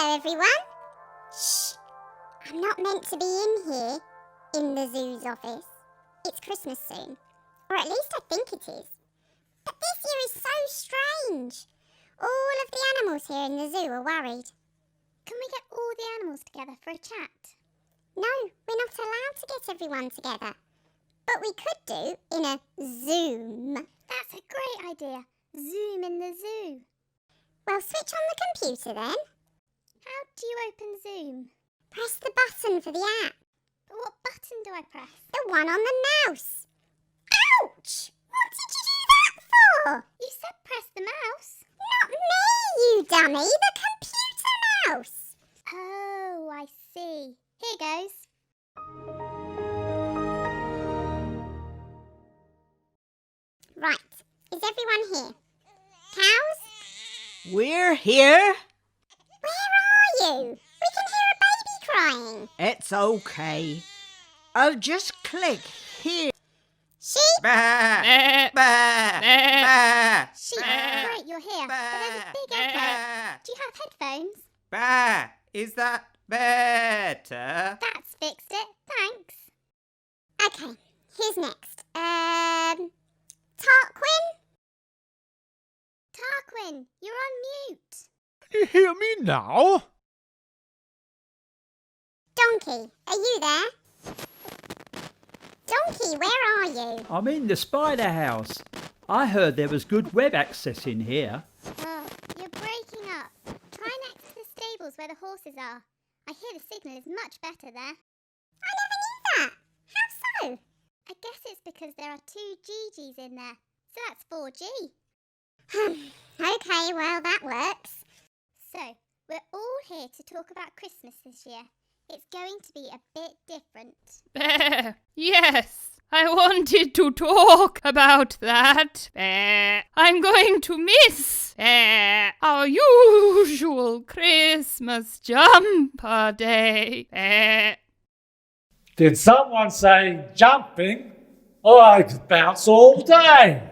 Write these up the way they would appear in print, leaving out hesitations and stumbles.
Hello everyone. Shh, I'm not meant to be in here, in the zoo's office. It's Christmas soon, or at least I think it is. But this year is so strange. All of the animals here in the zoo are worried. Can we get all the animals together for a chat? No, we're not allowed to get everyone together. But we could do in a Zoom. That's a great idea. Zoom in the zoo. Well, switch on the computer then. How do you open Zoom? Press the button for the app. But what button do I press? The one on the mouse. Ouch! What did you do that for? You said press the mouse. Not me, you dummy. The computer mouse. Oh, I see. Here goes. Right. Is everyone here? Cows? We're here. Where are you? We can hear a baby crying. It's okay. I'll just click here. Sheep? Bah, bah, bah, Sheep, bah, great, you're here. But there's a big echo. bah, Do you have headphones? bah. Is that better? That's fixed it. Thanks. Okay, who's next? Tarquin? Tarquin, you're on mute. Can you hear me now? Donkey, are you there? Donkey, where are you? I'm in the spider house. I heard there was good web access in here. Oh, you're breaking up. Try next to the stables where the horses are. I hear the signal is much better there. I never knew that. How so? I guess it's because there are 2 GGs in there, so that's 4G. Okay, well, that works. So, we're all here to talk about Christmas this year. It's going to be a bit different. Yes, I wanted to talk about that. I'm going to miss our usual Christmas jumper day. Did someone say jumping? I could bounce all day.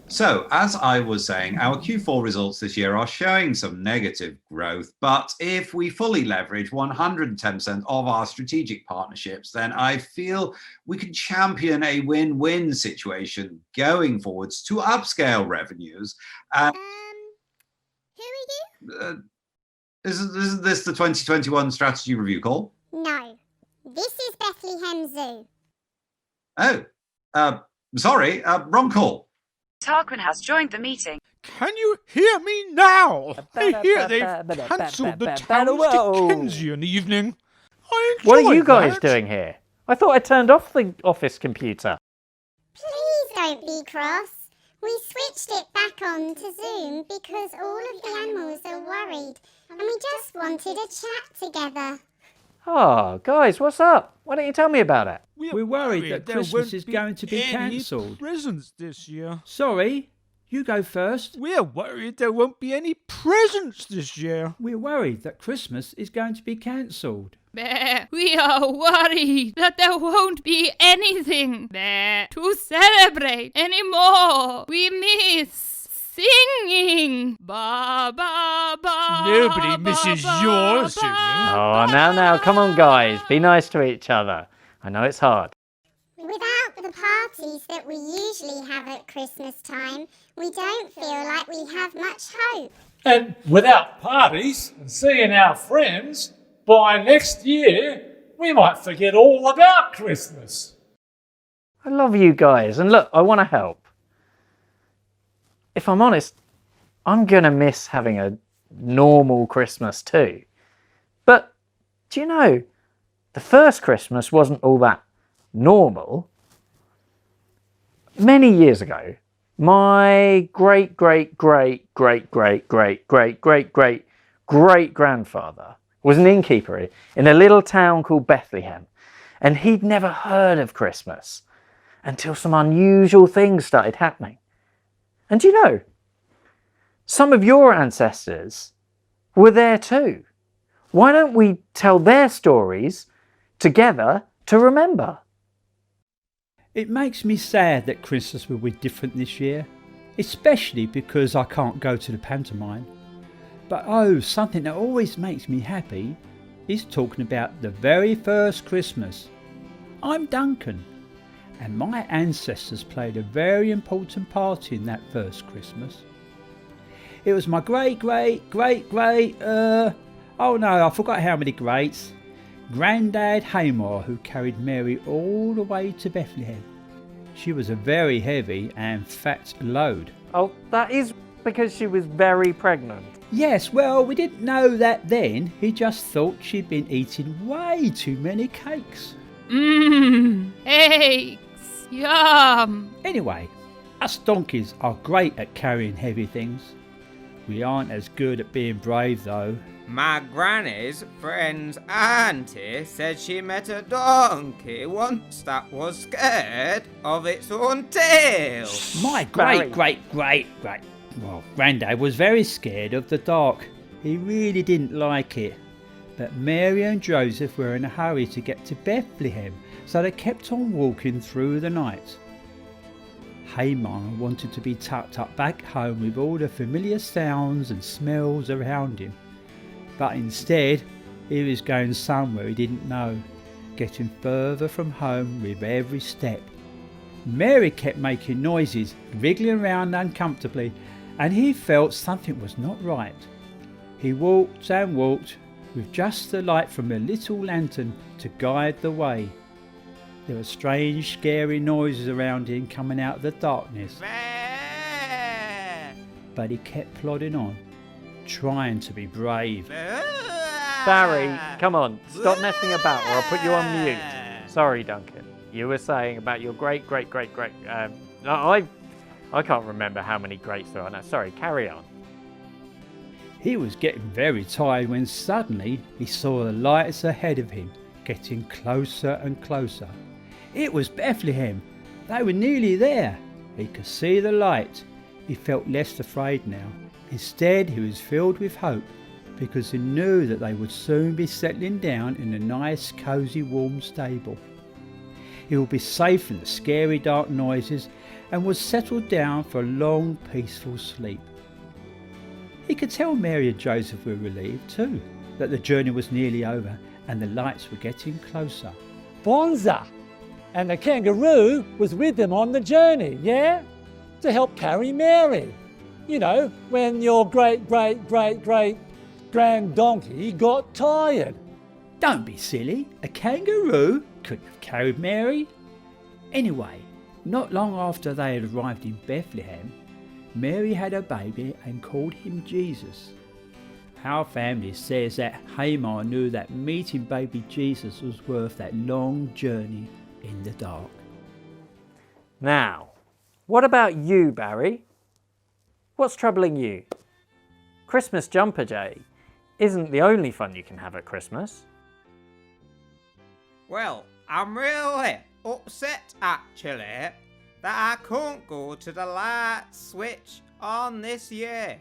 So, as I was saying, our Q4 results this year are showing some negative growth, but if we fully leverage 110% of our strategic partnerships, then I feel we can champion a win-win situation going forwards to upscale revenues. Who are you? Isn't this the 2021 strategy review call? No, this is Bethlehem Zoo. Oh, sorry, wrong call. Tarquin has joined the meeting. Can you hear me now? I hear they've cancelled the town's Dickensian evening. I enjoyed What are you guys that. doing here? I thought I turned off the office computer. Please don't be cross. We switched it back on to Zoom because all of the animals are worried and we just wanted a chat together. Oh, guys, what's up? Why don't you tell me about it? We're worried that there Christmas won't is be going to be any cancelled. presents this year. Sorry, you go first. We're worried there won't be any presents this year. We're worried that Christmas is going to be cancelled. We are worried that there won't be anything to celebrate anymore. We miss singing. Ba ba ba. Nobody misses your singing. Oh, now, come on, guys. Be nice to each other. I know it's hard. Without the parties that we usually have at Christmas time, we don't feel like we have much hope. And without parties and seeing our friends, by next year, we might forget all about Christmas. I love you guys, and look, I want to help. If I'm honest, I'm going to miss having a normal Christmas too. But, do you know, the first Christmas wasn't all that normal. Many years ago, my great-great-great-great-great-great-great-great-great-grandfather was an innkeeper in a little town called Bethlehem, and he'd never heard of Christmas until some unusual things started happening. And do you know, some of your ancestors were there too. Why don't we tell their stories together to remember? It makes me sad that Christmas will be different this year, especially because I can't go to the pantomime. But oh, something that always makes me happy is talking about the very first Christmas. I'm Duncan, and my ancestors played a very important part in that first Christmas. It was my great, oh no, I forgot how many greats. Grandad Hamor who carried Mary all the way to Bethlehem. She was a very heavy and fat load. Oh, that is because she was very pregnant. Yes, well, we didn't know that then. He just thought she'd been eating way too many cakes. Cakes, yum. Anyway, us donkeys are great at carrying heavy things. We aren't as good at being brave though. My granny's friend's auntie said she met a donkey once that was scared of its own tail. My great. Well, Grandad was very scared of the dark. He really didn't like it. But Mary and Joseph were in a hurry to get to Bethlehem, so they kept on walking through the night. Hamar wanted to be tucked up back home with all the familiar sounds and smells around him. But instead, he was going somewhere he didn't know, getting further from home with every step. Mary kept making noises, wriggling around uncomfortably, and he felt something was not right. He walked and walked, with just the light from a little lantern to guide the way. There were strange, scary noises around him coming out of the darkness. But he kept plodding on, trying to be brave. Barry, come on, stop messing about or I'll put you on mute. Sorry, Duncan. You were saying about your great. I can't remember how many greats there are now. Sorry, carry on. He was getting very tired when suddenly he saw the lights ahead of him, getting closer and closer. It was Bethlehem. They were nearly there. He could see the light. He felt less afraid now. Instead, he was filled with hope because he knew that they would soon be settling down in a nice, cosy, warm stable. He would be safe from the scary, dark noises and would settle down for a long, peaceful sleep. He could tell Mary and Joseph were relieved too, that the journey was nearly over and the lights were getting closer. Bonza! And the kangaroo was with them on the journey, yeah? To help carry Mary. You know, when your great grand donkey got tired. Don't be silly. A kangaroo couldn't have carried Mary. Anyway, not long after they had arrived in Bethlehem, Mary had a baby and called him Jesus. Our family says that Hamar knew that meeting baby Jesus was worth that long journey in the dark. Now, what about you, Barry? What's troubling you? Christmas jumper day isn't the only fun you can have at Christmas. Well, I'm really upset actually that I can't go to the light switch on this year.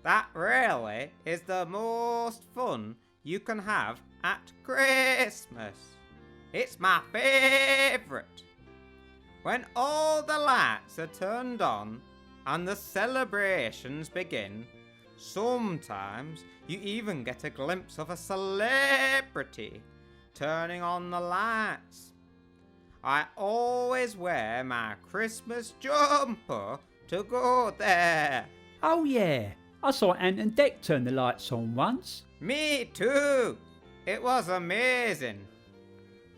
That really is the most fun you can have at Christmas. It's my favourite. When all the lights are turned on and the celebrations begin, sometimes you even get a glimpse of a celebrity turning on the lights. I always wear my Christmas jumper to go there. Oh yeah, I saw Ant and Dec turn the lights on once. Me too. It was amazing.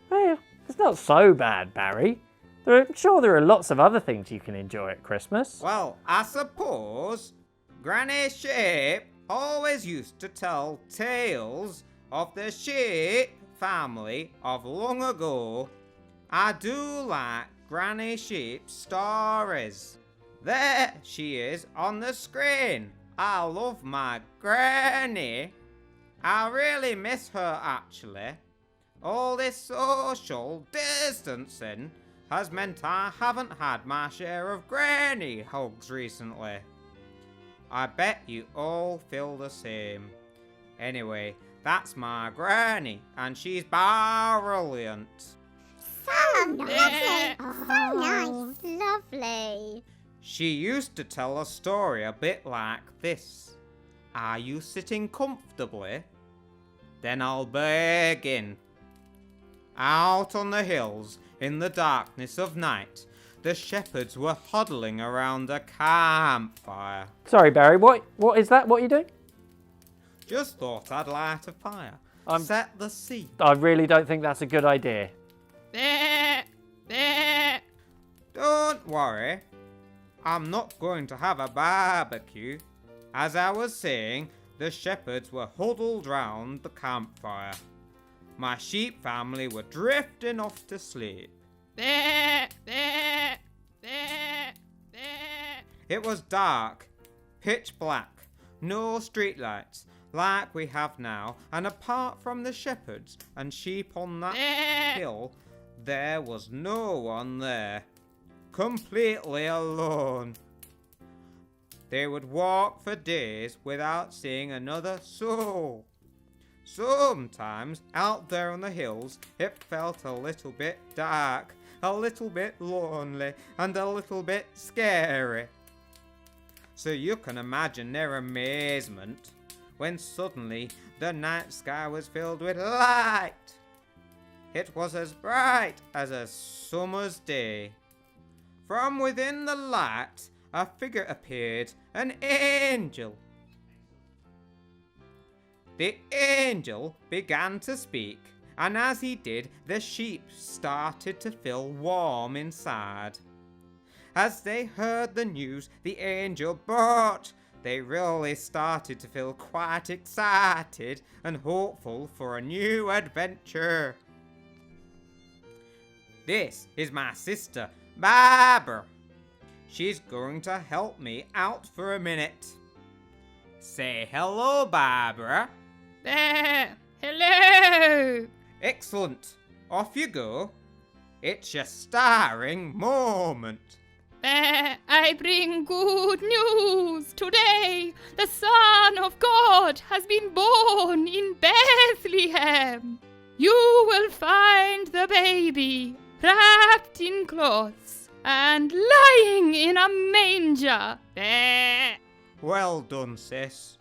Well, it's not so bad, Barry. I'm sure there are lots of other things you can enjoy at Christmas. Well, I suppose Granny Sheep always used to tell tales of the sheep family of long ago. I do like Granny Sheep's stories. There she is on the screen. I love my granny. I really miss her actually. All this social distancing has meant I haven't had my share of granny hugs recently. I bet you all feel the same. Anyway, that's my granny and she's brilliant. So nice. So nice. Lovely. She used to tell a story a bit like this. Are you sitting comfortably? Then I'll begin. Out on the hills, in the darkness of night, the shepherds were huddling around a campfire. Sorry, Barry, what is that? What are you doing? Just thought I'd light a fire. Set the scene. I really don't think that's a good idea. Don't worry. I'm not going to have a barbecue. As I was saying, the shepherds were huddled round the campfire. My sheep family were drifting off to sleep. It was dark, pitch black, no streetlights like we have now, and apart from the shepherds and sheep on that hill, there was no one there. Completely alone. They would walk for days without seeing another soul. Sometimes, out there on the hills, it felt a little bit dark, a little bit lonely, and a little bit scary. So you can imagine their amazement when suddenly the night sky was filled with light. It was as bright as a summer's day. From within the light, a figure appeared, an angel. The angel began to speak, and as he did, the sheep started to feel warm inside. As they heard the news the angel brought, they really started to feel quite excited and hopeful for a new adventure. This is my sister, Barbara. She's going to help me out for a minute. Say hello, Barbara. Hello. Excellent. Off you go. It's your starring moment. I bring good news. Today, the Son of God has been born in Bethlehem. You will find the baby wrapped in cloths and lying in a manger. Well done, sis.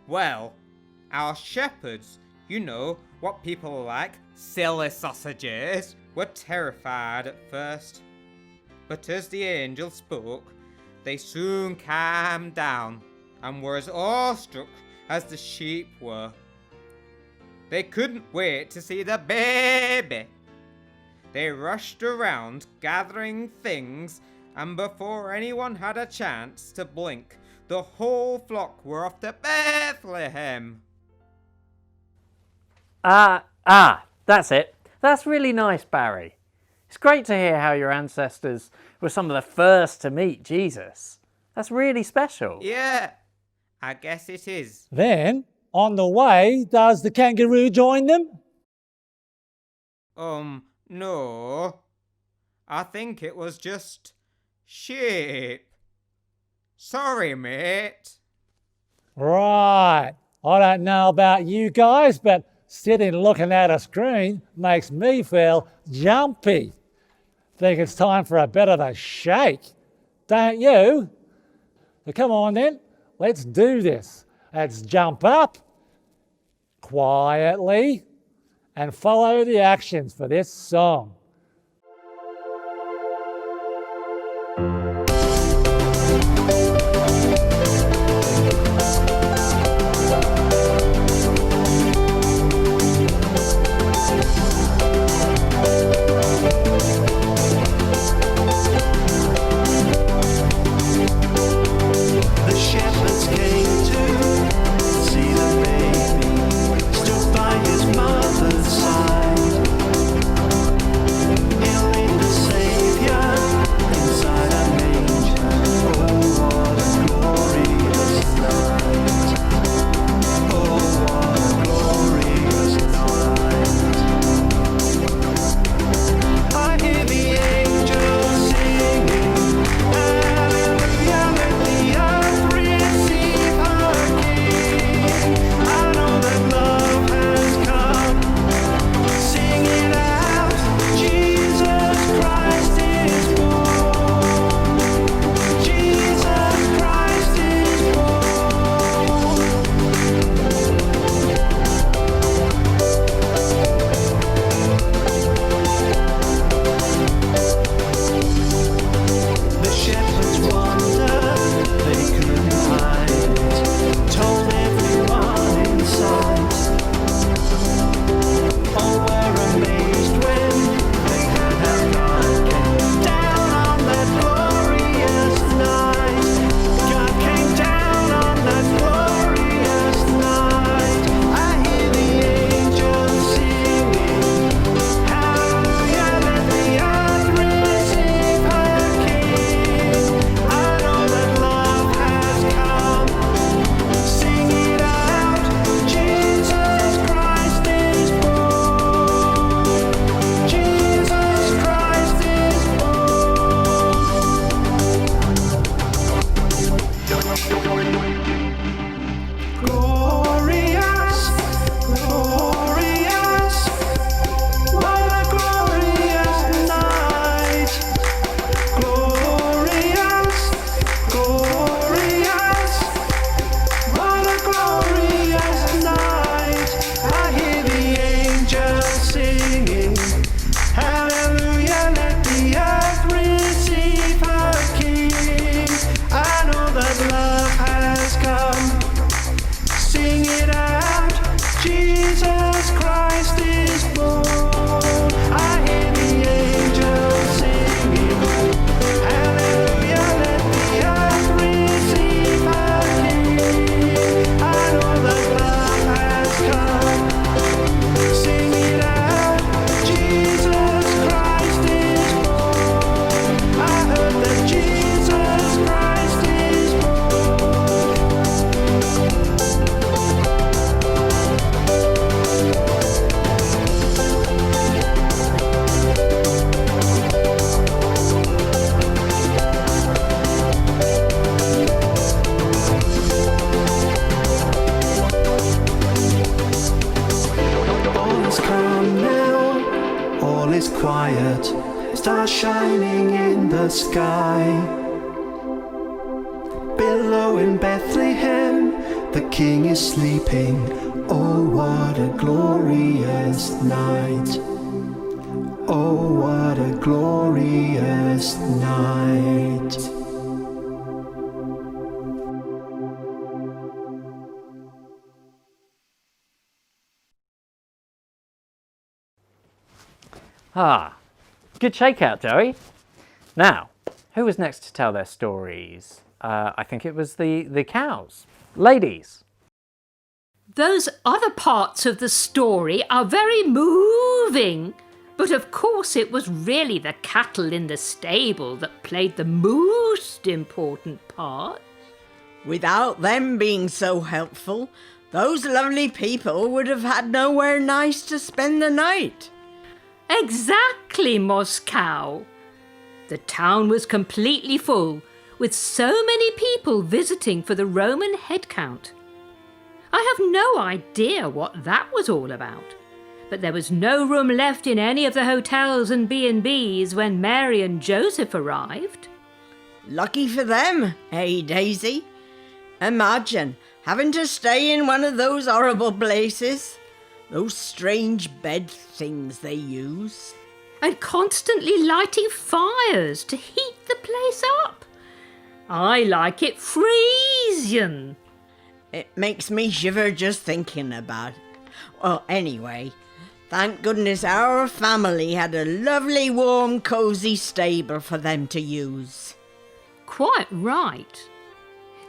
Well, our shepherds, you know what people are like, silly sausages, were terrified at first. But as the angel spoke, they soon calmed down and were as awestruck as the sheep were. They couldn't wait to see the baby. They rushed around gathering things, and before anyone had a chance to blink, the whole flock were off to Bethlehem. That's it. That's really nice, Barry. It's great to hear how your ancestors were some of the first to meet Jesus. That's really special. Yeah, I guess it is. Then, on the way, does the kangaroo join them? No. I think it was just sheep. Sorry, mate. Right. I don't know about you guys, but sitting looking at a screen makes me feel jumpy. Think it's time for a bit of a shake, don't you? So come on then, let's do this. Let's jump up quietly and follow the actions for this song. stars shining in the sky. Below in Bethlehem, the king is sleeping. Oh, what a glorious night. Oh, what a glorious night. Ah, good shakeout, Joey. Now, who was next to tell their stories? I think it was the cows. Ladies. Those other parts of the story are very moving, but of course it was really the cattle in the stable that played the most important part. Without them being so helpful, those lovely people would have had nowhere nice to spend the night. Exactly, Moscow. The town was completely full, with so many people visiting for the Roman head count. I have no idea what that was all about, but there was no room left in any of the hotels and B&Bs when Mary and Joseph arrived. Lucky for them, eh, Daisy? Imagine having to stay in one of those horrible places. Those strange bed things they use. And constantly lighting fires to heat the place up. I like it freezing. It makes me shiver just thinking about it. Well, anyway, thank goodness our family had a lovely, warm, cosy stable for them to use. Quite right.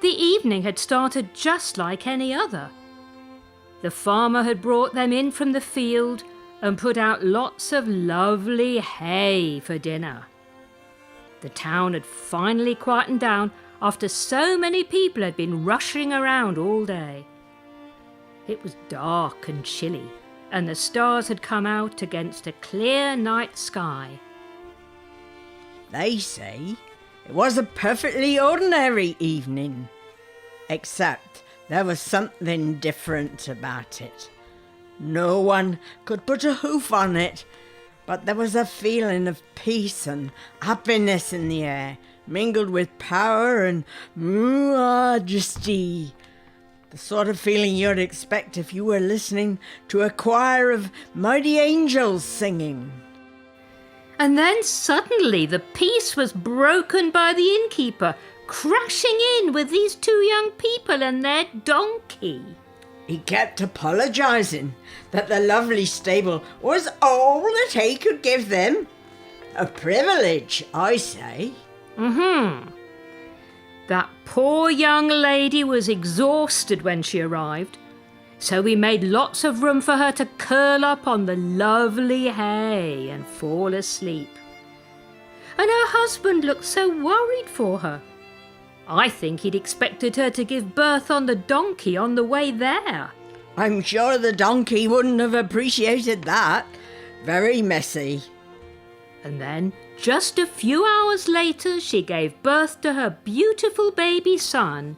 The evening had started just like any other. The farmer had brought them in from the field and put out lots of lovely hay for dinner. The town had finally quietened down after so many people had been rushing around all day. It was dark and chilly, and the stars had come out against a clear night sky. They say it was a perfectly ordinary evening, except there was something different about it. No one could put a hoof on it, but there was a feeling of peace and happiness in the air, mingled with power and majesty. The sort of feeling you'd expect if you were listening to a choir of mighty angels singing. And then suddenly the peace was broken by the innkeeper, crashing in with these two young people and their donkey. He kept apologising that the lovely stable was all that he could give them. A privilege, I say. That poor young lady was exhausted when she arrived, so we made lots of room for her to curl up on the lovely hay and fall asleep. And her husband looked so worried for her. I think he'd expected her to give birth on the donkey on the way there. I'm sure the donkey wouldn't have appreciated that. Very messy. And then, just a few hours later, she gave birth to her beautiful baby son,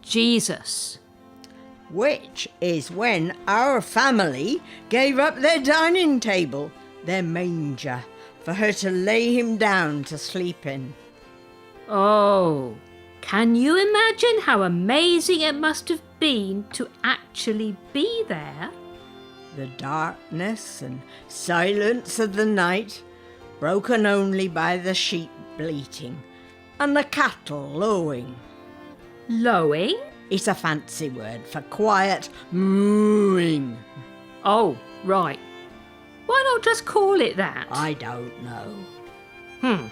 Jesus. Which is when our family gave up their dining table, their manger, for her to lay him down to sleep in. Oh, can you imagine how amazing it must have been to actually be there? The darkness and silence of the night, broken only by the sheep bleating and the cattle lowing. Lowing? It's a fancy word for quiet mooing. Oh, right. Why not just call it that? I don't know.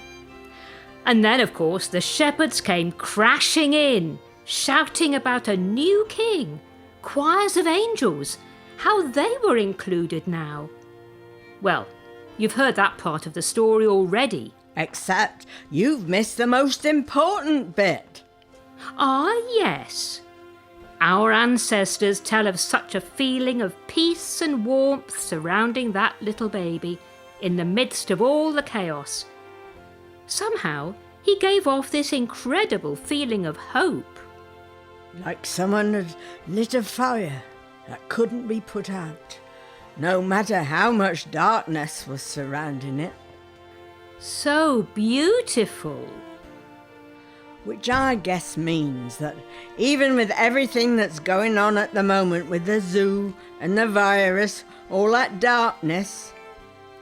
And then, of course, the shepherds came crashing in, shouting about a new king, choirs of angels, how they were included now. Well, you've heard that part of the story already. Except you've missed the most important bit. Ah, yes. Our ancestors tell of such a feeling of peace and warmth surrounding that little baby in the midst of all the chaos. Somehow, he gave off this incredible feeling of hope. Like someone had lit a fire that couldn't be put out, no matter how much darkness was surrounding it. So beautiful. Which I guess means that even with everything that's going on at the moment with the zoo and the virus, all that darkness,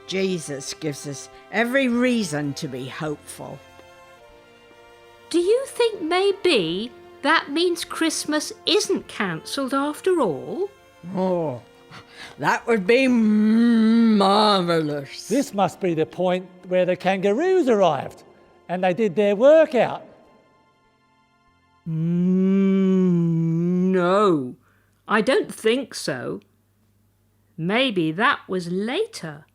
Jesus gives us every reason to be hopeful. Do you think maybe that means Christmas isn't cancelled after all? Oh, that would be marvellous. This must be the point where the kangaroos arrived and they did their workout. No, I don't think so. Maybe that was later.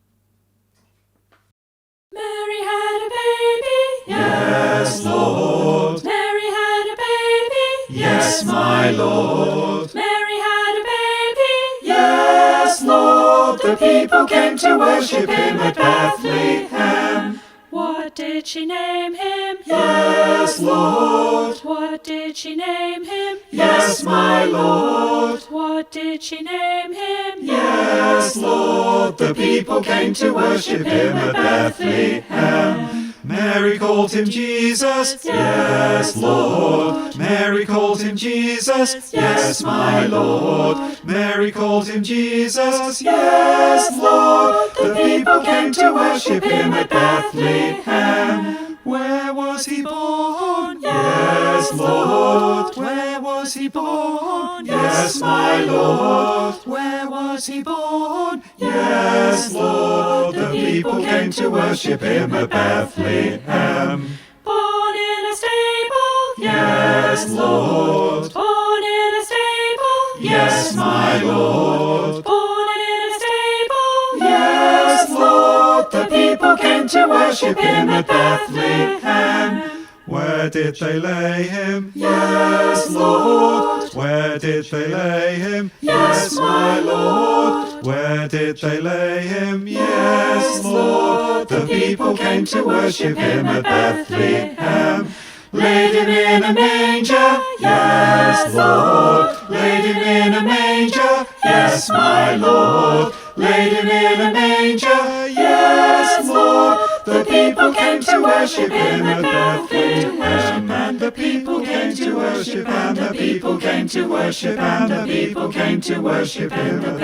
Mary had a baby. Yes, Lord. Mary had a baby. Yes, my Lord. Mary had a baby. Yes, Lord. The people came to worship him at Bethlehem. What did she name him? Yes, Lord. What did she name him? Yes, my Lord. What did she name him? Yes, Lord. The people came to worship him at Bethlehem. Mary called him Jesus. Yes, Lord. Mary called him Jesus. Yes, my Lord. Mary called him Jesus. Yes, Lord. The people came to worship him at Bethlehem. Where was he born? Yes, Lord. Where was he born? Yes, my Lord. Where was he born? Yes, Lord. The people came to worship him at Bethlehem. Born in a stable. Yes, Lord. Born in a stable. Yes, my Lord. Born in a stable. Yes, Lord. The people came to worship him at Bethlehem. Where did they lay him? Yes, Lord. Where did they lay him? Yes, my Lord. Where did they lay him? Yes, Lord. The people came to worship him at Bethlehem. Laid him in a manger, yes, Lord. Laid him in a manger, yes, my Lord. Laid him in a manger, yes, Lord. The people came to worship him at Bethlehem. And the people came to worship, and the people came to worship, and the people came to worship him at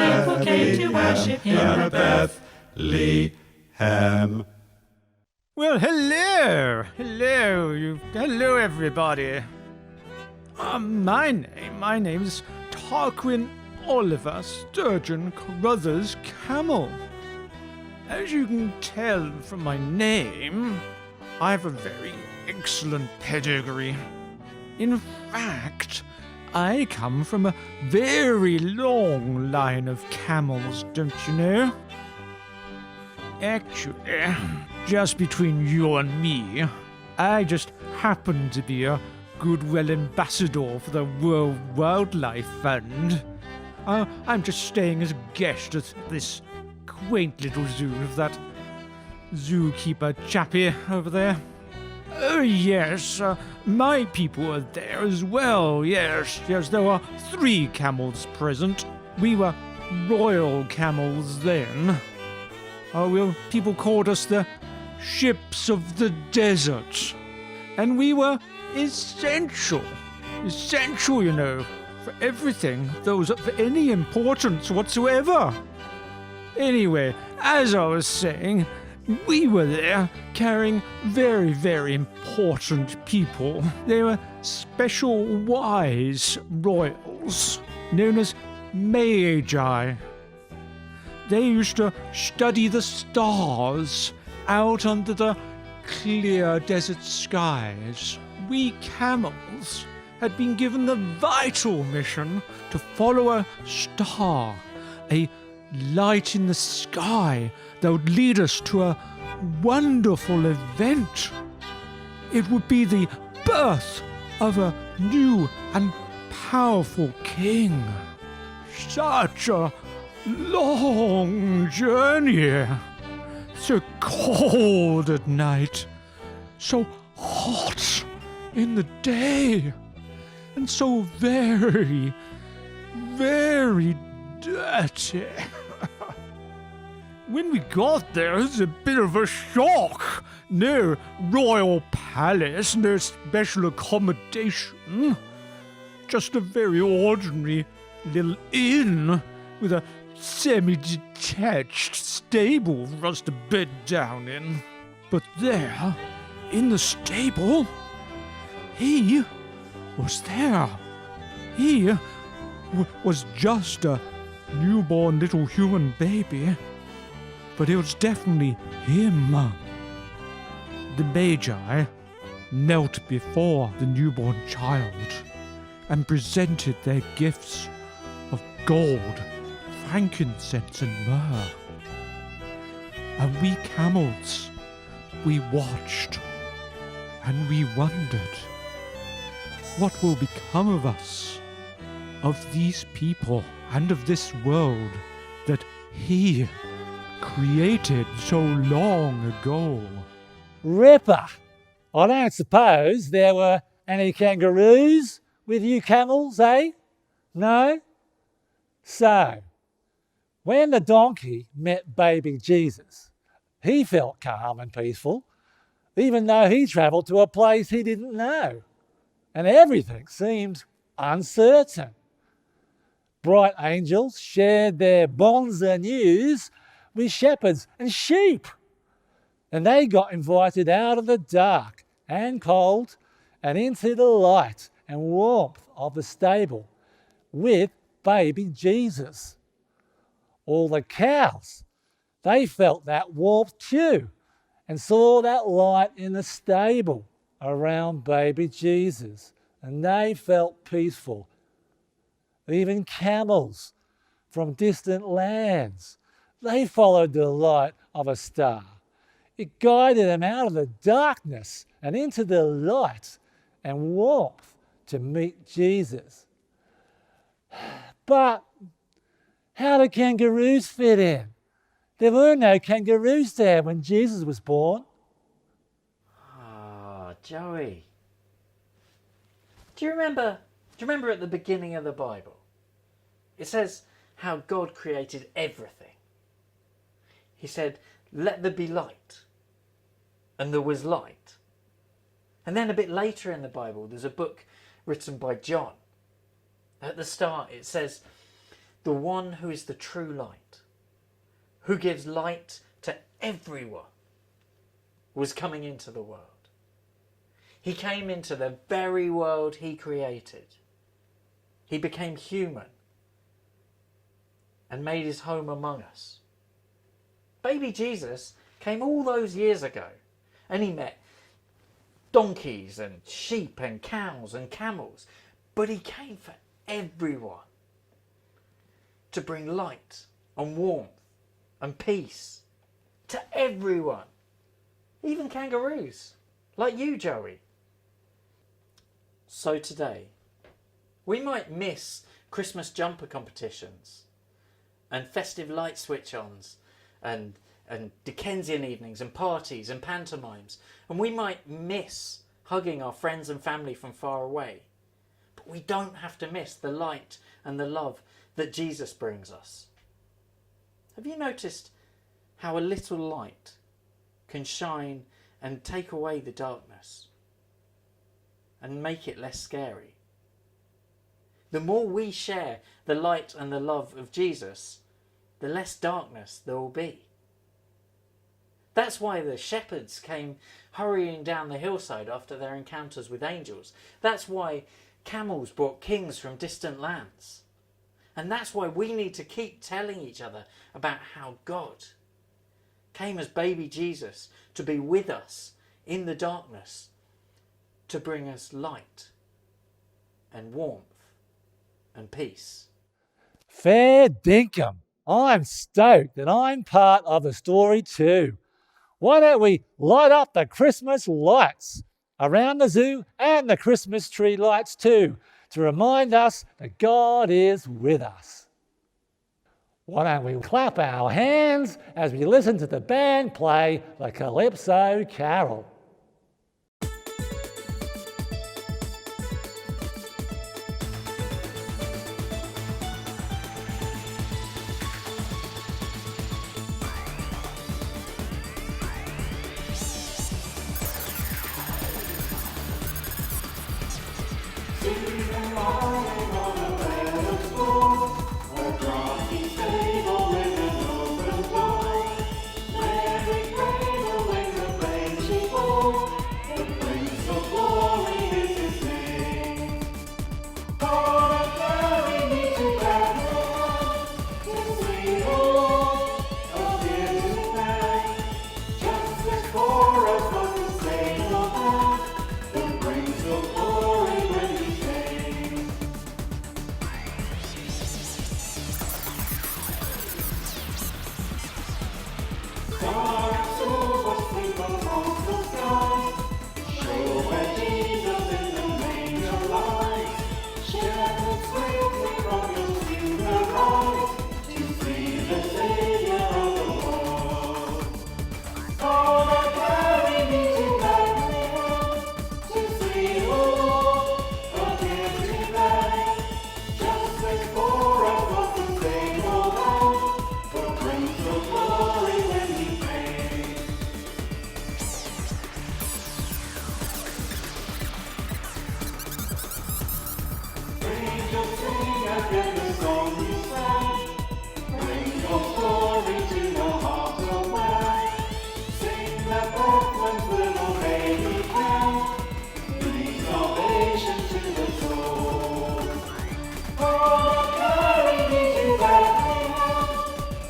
Bethlehem. Well, hello, hello, everybody. My name's Tarquin Oliver Sturgeon Carruthers Camel. As you can tell from my name, I have a very excellent pedigree. In fact, I come from a very long line of camels, don't you know? Actually, just between you and me, I just happen to be a Goodwill ambassador for the World Wildlife Fund. I'm just staying as a guest at this quaint little zoo of that zookeeper chappie over there. Oh yes, my people were there as well, yes, there were 3 camels present. We were royal camels then. Well, people called us the ships of the desert. And we were essential, you know, for everything that was of any importance whatsoever. Anyway, as I was saying, we were there carrying very, very important people. They were special wise royals, known as magi. They used to study the stars out under the clear desert skies. We camels had been given the vital mission to follow a star, a light in the sky that would lead us to a wonderful event. It would be the birth of a new and powerful king. Such a long journey. So cold at night, so hot in the day, and so very, very dirty. when we got there, it was a bit of a shock. No royal palace, no special accommodation. Just a very ordinary little inn with a semi-detached stable for us to bed down in. But there, in the stable, he was there. He was just a newborn little human baby, but it was definitely him. The Magi knelt before the newborn child and presented their gifts of gold, frankincense, and myrrh. And we camels, we watched and we wondered, what will become of us, of these people, and of this world that he created so long ago? Ripper! I don't suppose there were any kangaroos with you camels, eh? No? So, when the donkey met baby Jesus, he felt calm and peaceful, even though he travelled to a place he didn't know, and everything seemed uncertain. Bright angels shared their bonza news with shepherds and sheep, and they got invited out of the dark and cold and into the light and warmth of the stable with baby Jesus. All the cows, they felt that warmth too and saw that light in the stable around baby Jesus, and they felt peaceful. Even camels from distant lands, they followed the light of a star. It guided them out of the darkness and into the light and warmth to meet Jesus. But how do kangaroos fit in? There were no kangaroos there when Jesus was born. Ah, Joey. Do you remember at the beginning of the Bible? It says how God created everything. He said, "Let there be light." And there was light. And then a bit later in the Bible, there's a book written by John. At the start, it says, "The one who is the true light, who gives light to everyone, was coming into the world." He came into the very world he created. He became human and made his home among us. Baby Jesus came all those years ago, and he met donkeys and sheep and cows and camels, but he came for everyone, to bring light and warmth and peace to everyone, even kangaroos like you, Joey. So today, we might miss Christmas jumper competitions and festive light switch-ons and Dickensian evenings and parties and pantomimes, and we might miss hugging our friends and family from far away. But we don't have to miss the light and the love that Jesus brings us. Have you noticed how a little light can shine and take away the darkness and make it less scary? The more we share the light and the love of Jesus, the less darkness there will be. That's why the shepherds came hurrying down the hillside after their encounters with angels. That's why camels brought kings from distant lands. And that's why we need to keep telling each other about how God came as baby Jesus to be with us in the darkness, to bring us light and warmth and peace. Fair dinkum. I'm stoked that I'm part of the story too. Why don't we light up the Christmas lights around the zoo and the Christmas tree lights too, to remind us that God is with us. Why don't we clap our hands as we listen to the band play the Calypso Carol? in the song we sang. Bring your story to the heart of man. Sing that Bethlehem's little baby can bring salvation to the soul. Oh, carry me to Bethlehem,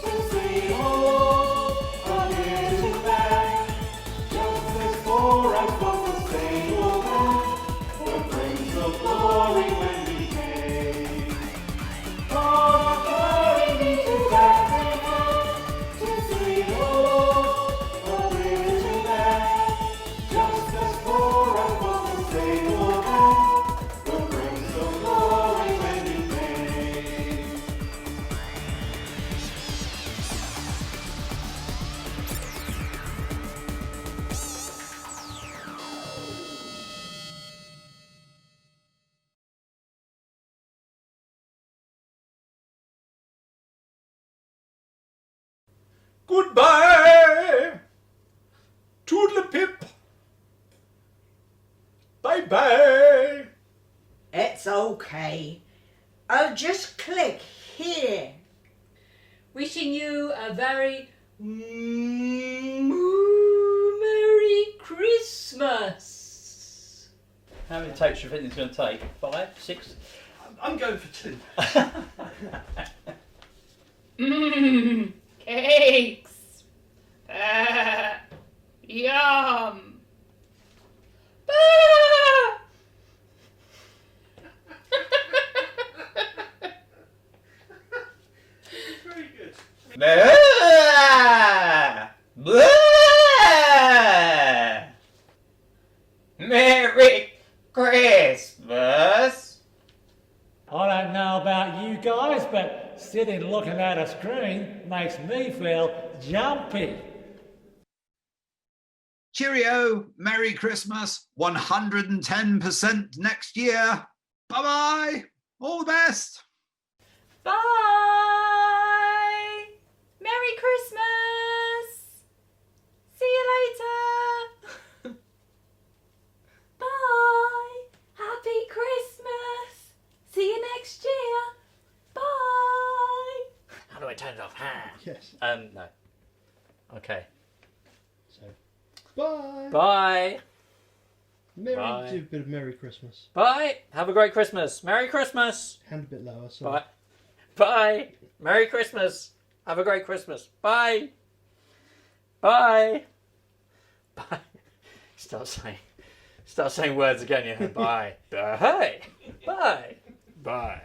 to see all from here to there. Just as for us was the stable there, the Prince of Glory when he came. Oh, carry me to Bethlehem, to see all from here to there. Just as for us was the stable there, the Prince of Glory when he came. Goodbye! Toodle-pip! Bye-bye! It's okay. I'll just click here. Wishing you a very Merry Christmas. How many takes do you think it's going to take? 5, 6? I'm going for 2. Mmm, cakes. Yum. Very good. Merry Christmas! I don't know about you guys, but sitting looking at a screen makes me feel jumpy. Cheerio, Merry Christmas, 110% next year. Bye-bye, all the best. Bye. Merry Christmas. See you later. Bye. Happy Christmas. See you next year. Bye. How do I turn it off? Yes. No. Okay. So, bye. Bye. Bye. Do a bit of Merry Christmas. Bye. Have a great Christmas. Merry Christmas. Hand a bit lower. Sorry. Bye. Bye. Merry Christmas. Have a great Christmas. Bye. Bye. Bye. Start saying words again. Yeah. Bye. Bye. Bye. Bye.